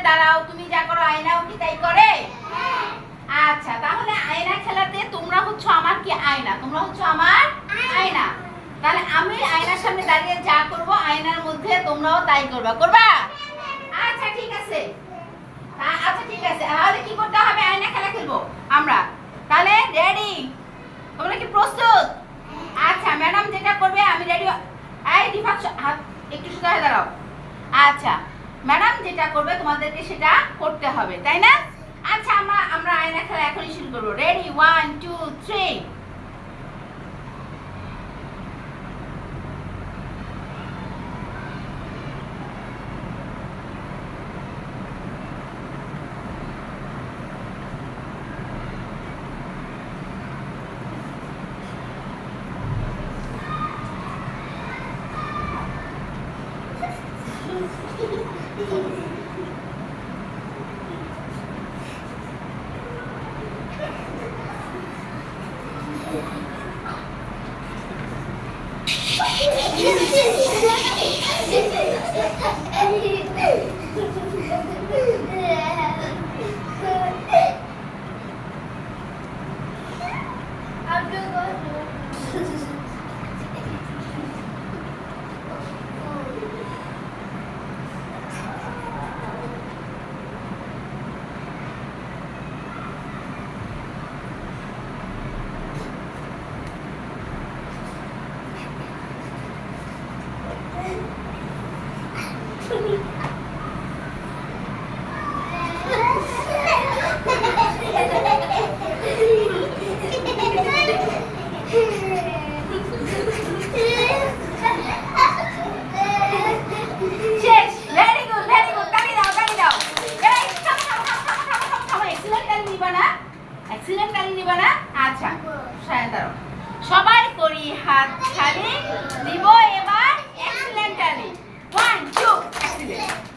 দাঁড়াও, তুমি যা করো আয়নাও কি তাই করে? আচ্ছা, তাহলে আয়না খেলাতে তোমরা হচ্ছে আমার কি আয়না, তোমরা হচ্ছে আমার আয়না। তাহলে আমি আয়নার সামনে দাঁড়িয়ে যা করব আয়নার মধ্যে তোমরাও তাই করবা, করবা? আচ্ছা ঠিক আছে, আচ্ছা ঠিক আছে। তাহলে কি করতে হবে? আয়না খেলা খেলবো আমরা। তাহলে রেডি? তোমরা কি প্রস্তুত? আচ্ছা, ম্যাডাম যেটা করবে আমি রেডি। এই দীপক হাত একটু সোজা হয়ে দাঁড়াও। আচ্ছা, ম্যাডাম যেটা করবে তোমাদেরকে সেটা করতে হবে, তাই না? আচ্ছা, আমরা আয়না খেলা এখনই শুরু করবো। রেডি? 1 2 3। আচ্ছা, সবাই করি হাত ছাড়ি দিব এবার এক্সিলেন্ট টালি। 1 2 এক্সিলেন্ট।